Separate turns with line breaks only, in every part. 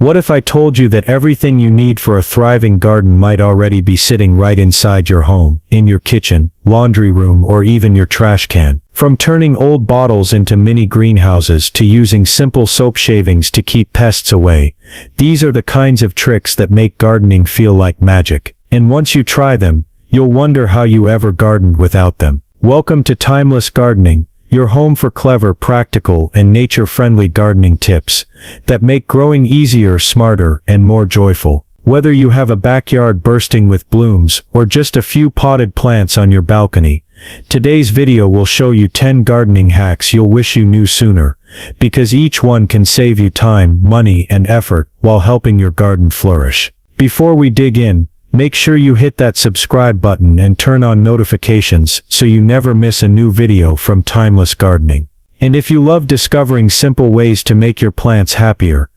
What if I told you that everything you need for a thriving garden might already be sitting right inside your home, in your kitchen, laundry room, or even your trash can? From turning old bottles into mini greenhouses to using simple soap shavings to keep pests away, these are the kinds of tricks that make gardening feel like magic. And once you try them, you'll wonder how you ever gardened without them. Welcome to Timeless Gardening, your home for clever, practical, and nature-friendly gardening tips that make growing easier, smarter, and more joyful. Whether you have a backyard bursting with blooms or just a few potted plants on your balcony, today's video will show you 10 gardening hacks you'll wish you knew sooner, because each one can save you time, money, and effort while helping your garden flourish. Before we dig in, make sure you hit that subscribe button and turn on notifications so you never miss a new video from Timeless Gardening. And if you love discovering simple ways to make your plants happier,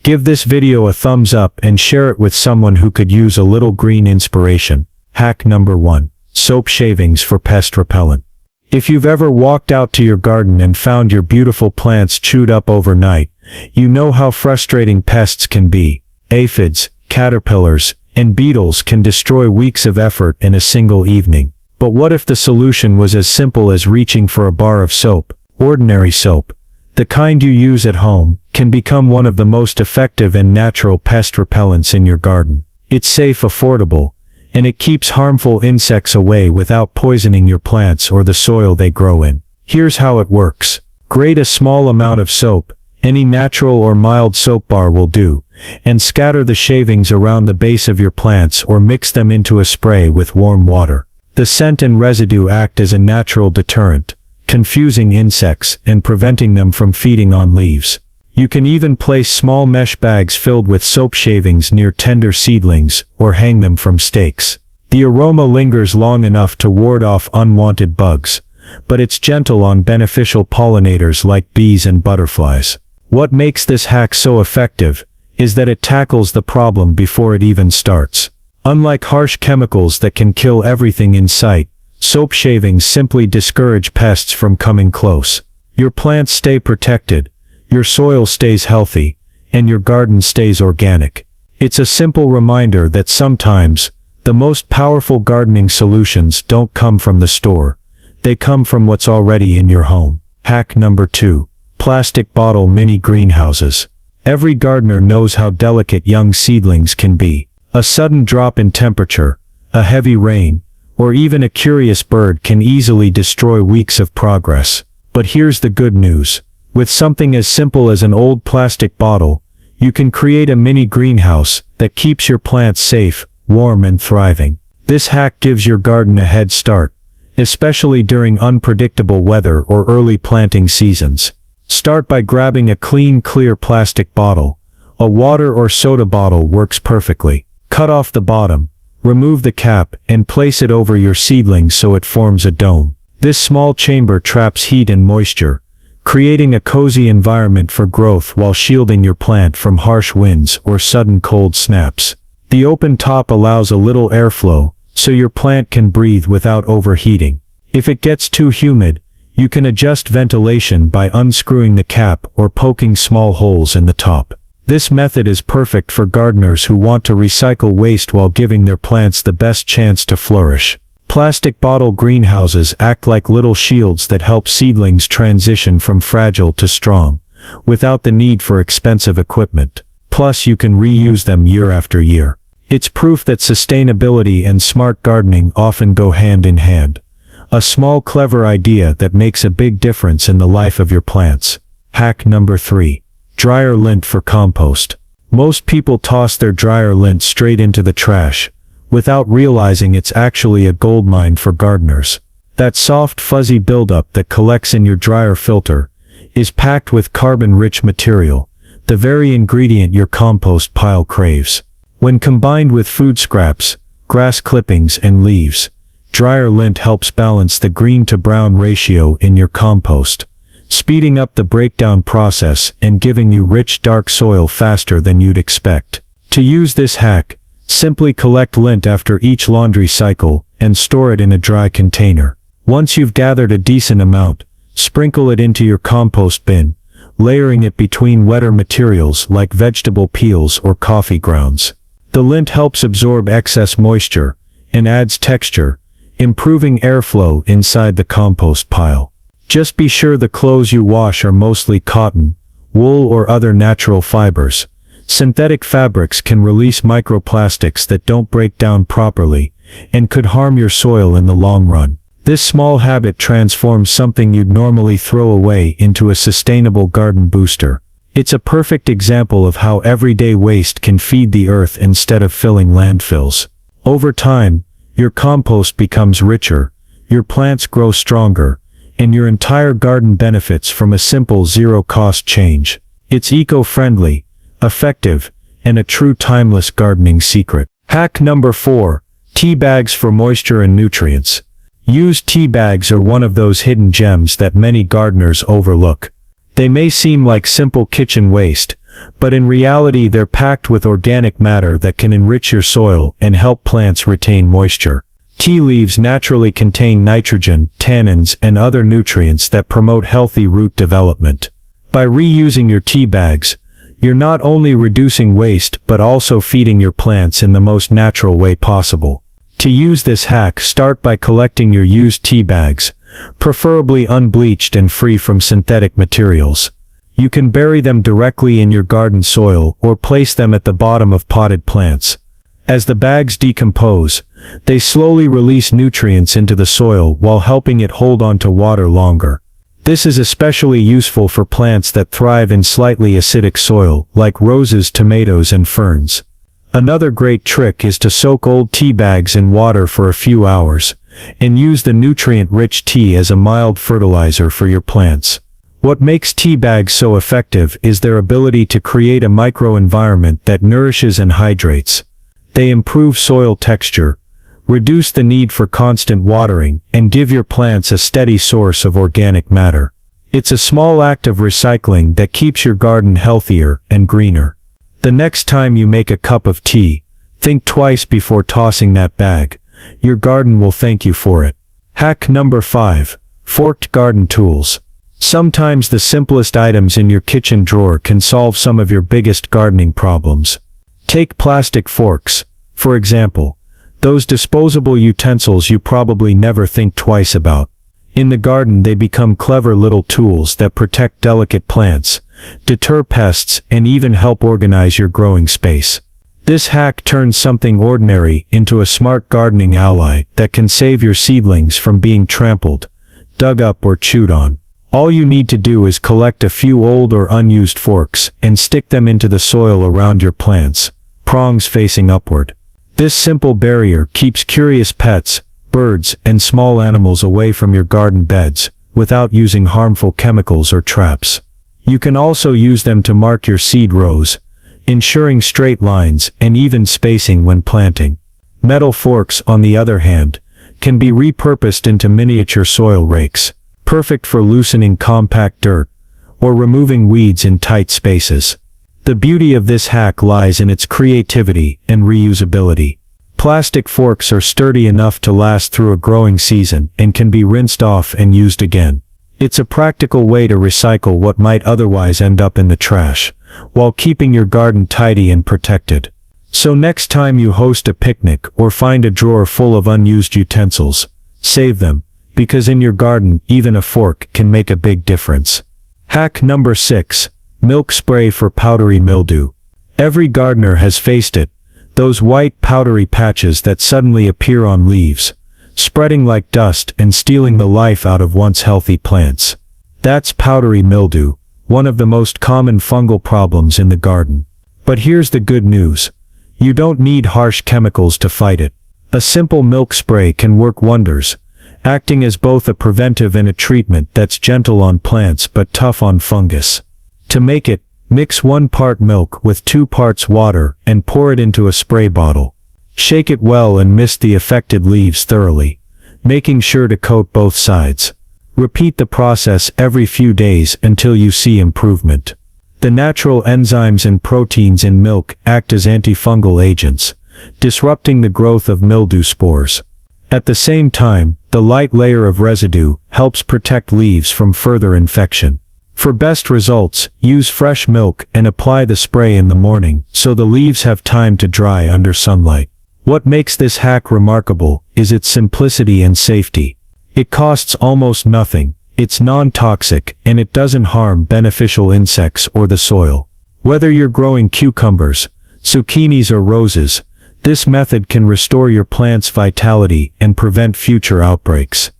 give this video a thumbs up and share it with someone who could use a little green inspiration. Hack number 1. Soap shavings for pest repellent. If you've ever walked out to your garden and found your beautiful plants chewed up overnight, you know how frustrating pests can be. Aphids, caterpillars, and beetles can destroy weeks of effort in a single evening. But what if the solution was as simple as reaching for a bar of soap? Ordinary soap, the kind you use at home, can become one of the most effective and natural pest repellents in your garden. It's safe, affordable, and it keeps harmful insects away without poisoning your plants or the soil they grow in. Here's how it works. Grate a small amount of soap, any natural or mild soap bar will do, and scatter the shavings around the base of your plants or mix them into a spray with warm water. The scent and residue act as a natural deterrent, confusing insects and preventing them from feeding on leaves. You can even place small mesh bags filled with soap shavings near tender seedlings or hang them from stakes. The aroma lingers long enough to ward off unwanted bugs, but it's gentle on beneficial pollinators like bees and butterflies. What makes this hack so effective is that it tackles the problem before it even starts. Unlike harsh chemicals that can kill everything in sight, soap shavings simply discourage pests from coming close. Your plants stay protected, your soil stays healthy, and your garden stays organic. It's a simple reminder that sometimes, the most powerful gardening solutions don't come from the store. They come from what's already in your home. Hack number 2. Plastic bottle mini greenhouses. Every gardener knows how delicate young seedlings can be. A sudden drop in temperature, a heavy rain, or even a curious bird can easily destroy weeks of progress. But here's the good news. With something as simple as an old plastic bottle, you can create a mini greenhouse that keeps your plants safe, warm, and thriving. This hack gives your garden a head start, especially during unpredictable weather or early planting seasons. Start by grabbing a clean, clear plastic bottle. A water or soda bottle works perfectly. Cut off the bottom, remove the cap, and place it over your seedling so it forms a dome. This small chamber traps heat and moisture, creating a cozy environment for growth while shielding your plant from harsh winds or sudden cold snaps. The open top allows a little airflow, so your plant can breathe without overheating. If it gets too humid, you can adjust ventilation by unscrewing the cap or poking small holes in the top. This method is perfect for gardeners who want to recycle waste while giving their plants the best chance to flourish. Plastic bottle greenhouses act like little shields that help seedlings transition from fragile to strong, without the need for expensive equipment. Plus, you can reuse them year after year. It's proof that sustainability and smart gardening often go hand in hand. A small, clever idea that makes a big difference in the life of your plants. Hack number 3. Dryer lint for compost. Most people toss their dryer lint straight into the trash, without realizing it's actually a goldmine for gardeners. That soft, fuzzy buildup that collects in your dryer filter is packed with carbon-rich material, the very ingredient your compost pile craves. When combined with food scraps, grass clippings, and leaves, dryer lint helps balance the green to brown ratio in your compost, speeding up the breakdown process and giving you rich, dark soil faster than you'd expect. To use this hack, simply collect lint after each laundry cycle and store it in a dry container. Once you've gathered a decent amount, sprinkle it into your compost bin, layering it between wetter materials like vegetable peels or coffee grounds. The lint helps absorb excess moisture and adds texture, improving airflow inside the compost pile. Just be sure the clothes you wash are mostly cotton, wool or other natural fibers. Synthetic fabrics can release microplastics that don't break down properly and could harm your soil in the long run. This small habit transforms something you'd normally throw away into a sustainable garden booster. It's a perfect example of how everyday waste can feed the earth instead of filling landfills. Over time, your compost becomes richer, your plants grow stronger, and your entire garden benefits from a simple zero-cost change. It's eco-friendly, effective, and a true timeless gardening secret. Hack number 4. Tea bags for moisture and nutrients. Used tea bags are one of those hidden gems that many gardeners overlook. They may seem like simple kitchen waste, but in reality they're packed with organic matter that can enrich your soil and help plants retain moisture. Tea leaves naturally contain nitrogen, tannins, and other nutrients that promote healthy root development. By reusing your tea bags, you're not only reducing waste but also feeding your plants in the most natural way possible. To use this hack, start by collecting your used tea bags, preferably unbleached and free from synthetic materials. You can bury them directly in your garden soil or place them at the bottom of potted plants. As the bags decompose, they slowly release nutrients into the soil while helping it hold on to water longer. This is especially useful for plants that thrive in slightly acidic soil, like roses, tomatoes, and ferns. Another great trick is to soak old tea bags in water for a few hours, and use the nutrient-rich tea as a mild fertilizer for your plants. What makes tea bags so effective is their ability to create a microenvironment that nourishes and hydrates. They improve soil texture, reduce the need for constant watering, and give your plants a steady source of organic matter. It's a small act of recycling that keeps your garden healthier and greener. The next time you make a cup of tea, think twice before tossing that bag. Your garden will thank you for it. Hack number 5. Forked garden tools. Sometimes the simplest items in your kitchen drawer can solve some of your biggest gardening problems. Take plastic forks, for example. Those disposable utensils you probably never think twice about. In the garden they become clever little tools that protect delicate plants, deter pests, and even help organize your growing space. This hack turns something ordinary into a smart gardening ally that can save your seedlings from being trampled, dug up, or chewed on. All you need to do is collect a few old or unused forks and stick them into the soil around your plants, prongs facing upward. This simple barrier keeps curious pets, birds, and small animals away from your garden beds, without using harmful chemicals or traps. You can also use them to mark your seed rows, ensuring straight lines and even spacing when planting. Metal forks, on the other hand, can be repurposed into miniature soil rakes, perfect for loosening compact dirt or removing weeds in tight spaces. The beauty of this hack lies in its creativity and reusability. Plastic forks are sturdy enough to last through a growing season and can be rinsed off and used again. It's a practical way to recycle what might otherwise end up in the trash, while keeping your garden tidy and protected. So next time you host a picnic or find a drawer full of unused utensils, save them, because in your garden even a fork can make a big difference. Hack number 6. Milk spray for powdery mildew. Every gardener has faced it, those white powdery patches that suddenly appear on leaves, spreading like dust and stealing the life out of once healthy plants. That's powdery mildew, one of the most common fungal problems in the garden. But here's the good news. You don't need harsh chemicals to fight it. A simple milk spray can work wonders, acting as both a preventive and a treatment that's gentle on plants but tough on fungus. To make it, mix 1 part milk with 2 parts water and pour it into a spray bottle. Shake it well and mist the affected leaves thoroughly, making sure to coat both sides. Repeat the process every few days until you see improvement. The natural enzymes and proteins in milk act as antifungal agents, disrupting the growth of mildew spores. At the same time, the light layer of residue helps protect leaves from further infection. For best results, use fresh milk and apply the spray in the morning so the leaves have time to dry under sunlight. What makes this hack remarkable is its simplicity and safety. It costs almost nothing, it's non-toxic, and it doesn't harm beneficial insects or the soil. Whether you're growing cucumbers, zucchinis or roses, this method can restore your plant's vitality and prevent future outbreaks.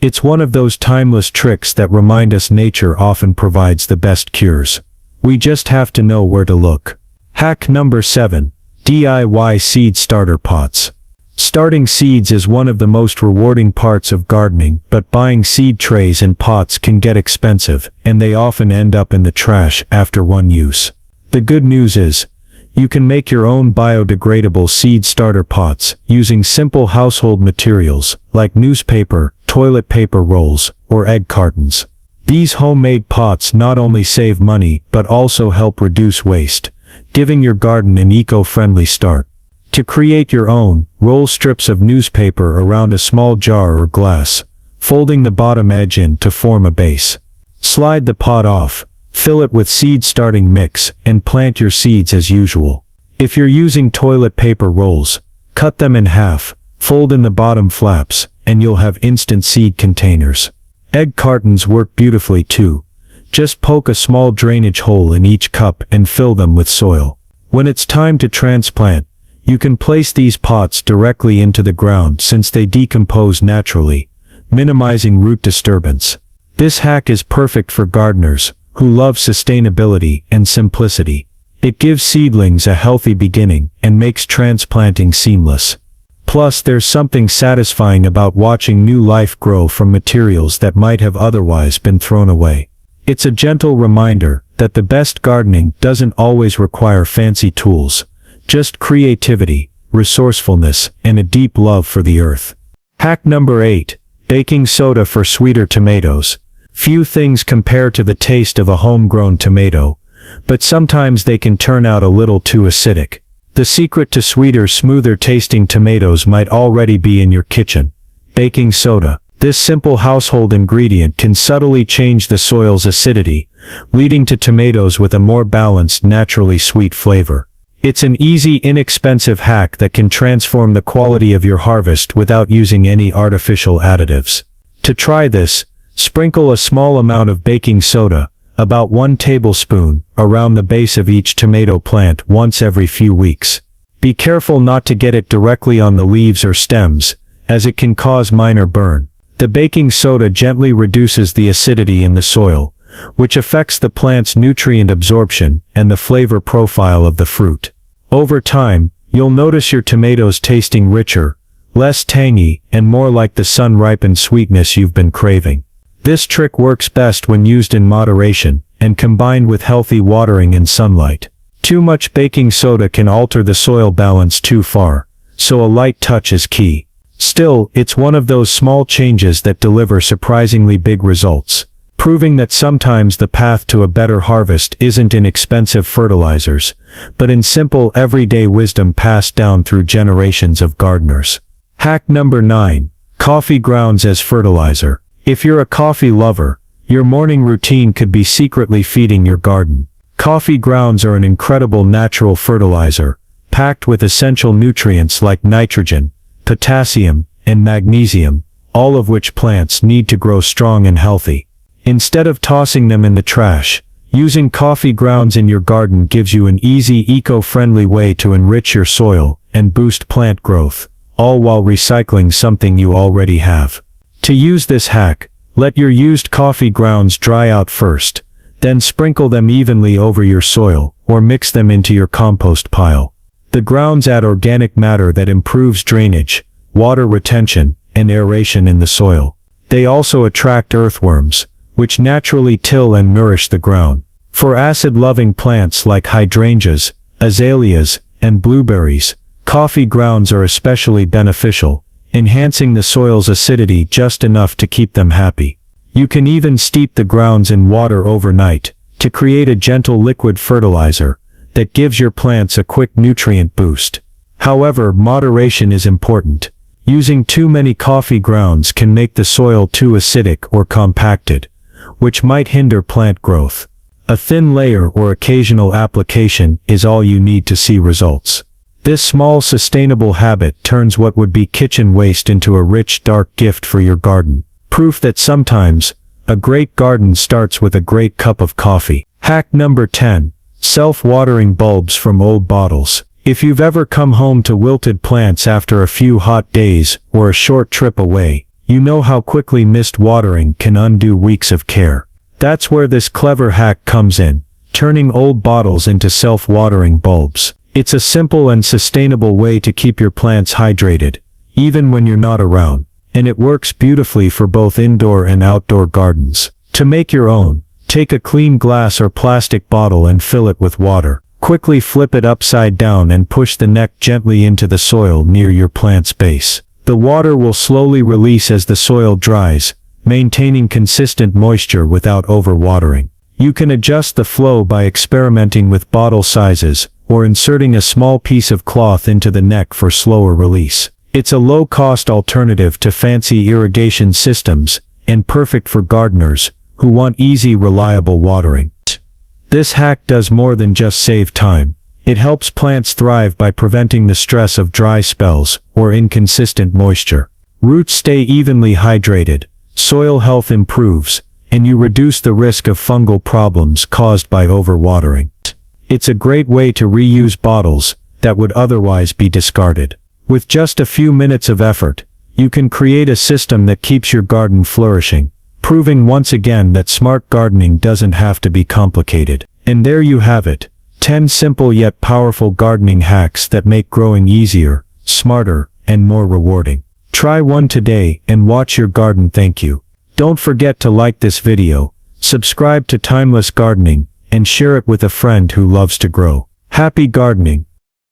It's one of those timeless tricks that remind us nature often provides the best cures. We just have to know where to look. Hack number 7. DIY seed starter pots. Starting seeds is one of the most rewarding parts of gardening, but buying seed trays and pots can get expensive, and they often end up in the trash after one use. The good news is, you can make your own biodegradable seed starter pots using simple household materials like newspaper, toilet paper rolls, or egg cartons. These homemade pots not only save money but also help reduce waste, giving your garden an eco-friendly start. To create your own, roll strips of newspaper around a small jar or glass, folding the bottom edge in to form a base. Slide the pot off, fill it with seed starting mix, and plant your seeds as usual. If you're using toilet paper rolls, cut them in half, fold in the bottom flaps, and you'll have instant seed containers. Egg cartons work beautifully too. Just poke a small drainage hole in each cup and fill them with soil. When it's time to transplant, you can place these pots directly into the ground since they decompose naturally, minimizing root disturbance. This hack is perfect for gardeners who love sustainability and simplicity. It gives seedlings a healthy beginning and makes transplanting seamless. Plus, there's something satisfying about watching new life grow from materials that might have otherwise been thrown away. It's a gentle reminder that the best gardening doesn't always require fancy tools, just creativity, resourcefulness, and a deep love for the earth. Hack number 8. Baking soda for sweeter tomatoes. Few things compare to the taste of a homegrown tomato, but sometimes they can turn out a little too acidic. The secret to sweeter, smoother tasting tomatoes might already be in your kitchen. Baking soda. This simple household ingredient can subtly change the soil's acidity, leading to tomatoes with a more balanced, naturally sweet flavor. It's an easy, inexpensive hack that can transform the quality of your harvest without using any artificial additives. To try this, sprinkle a small amount of baking soda, about 1 tablespoon, around the base of each tomato plant once every few weeks. Be careful not to get it directly on the leaves or stems, as it can cause minor burn. The baking soda gently reduces the acidity in the soil, which affects the plant's nutrient absorption and the flavor profile of the fruit. Over time, you'll notice your tomatoes tasting richer, less tangy, and more like the sun-ripened sweetness you've been craving. This trick works best when used in moderation and combined with healthy watering and sunlight. Too much baking soda can alter the soil balance too far, so a light touch is key. Still, it's one of those small changes that deliver surprisingly big results, proving that sometimes the path to a better harvest isn't in expensive fertilizers, but in simple everyday wisdom passed down through generations of gardeners. Hack number 9. Coffee grounds as fertilizer. If you're a coffee lover, your morning routine could be secretly feeding your garden. Coffee grounds are an incredible natural fertilizer, packed with essential nutrients like nitrogen, potassium, and magnesium, all of which plants need to grow strong and healthy. Instead of tossing them in the trash, using coffee grounds in your garden gives you an easy, eco-friendly way to enrich your soil and boost plant growth, all while recycling something you already have. To use this hack, let your used coffee grounds dry out first, then sprinkle them evenly over your soil or mix them into your compost pile. The grounds add organic matter that improves drainage, water retention, and aeration in the soil. They also attract earthworms, which naturally till and nourish the ground. For acid-loving plants like hydrangeas, azaleas, and blueberries, coffee grounds are especially beneficial, enhancing the soil's acidity just enough to keep them happy. You can even steep the grounds in water overnight to create a gentle liquid fertilizer that gives your plants a quick nutrient boost. However, moderation is important. Using too many coffee grounds can make the soil too acidic or compacted, which might hinder plant growth. A thin layer or occasional application is all you need to see results. This small sustainable habit turns what would be kitchen waste into a rich dark gift for your garden. Proof that sometimes, a great garden starts with a great cup of coffee. Hack number 10. Self-watering bulbs from old bottles. If you've ever come home to wilted plants after a few hot days or a short trip away, you know how quickly missed watering can undo weeks of care. That's where this clever hack comes in, turning old bottles into self-watering bulbs. It's a simple and sustainable way to keep your plants hydrated, even when you're not around, and it works beautifully for both indoor and outdoor gardens. To make your own, take a clean glass or plastic bottle and fill it with water. Quickly flip it upside down and push the neck gently into the soil near your plant's base. The water will slowly release as the soil dries, maintaining consistent moisture without overwatering. You can adjust the flow by experimenting with bottle sizes, or inserting a small piece of cloth into the neck for slower release. It's a low-cost alternative to fancy irrigation systems, and perfect for gardeners who want easy, reliable watering. This hack does more than just save time. It helps plants thrive by preventing the stress of dry spells or inconsistent moisture. Roots stay evenly hydrated, soil health improves, and you reduce the risk of fungal problems caused by overwatering. It's a great way to reuse bottles that would otherwise be discarded. With just a few minutes of effort, you can create a system that keeps your garden flourishing, proving once again that smart gardening doesn't have to be complicated. And there you have it, 10 simple yet powerful gardening hacks that make growing easier, smarter, and more rewarding. Try one today and watch your garden thank you. Don't forget to like this video, subscribe to Timeless Gardening, and share it with a friend who loves to grow. Happy gardening!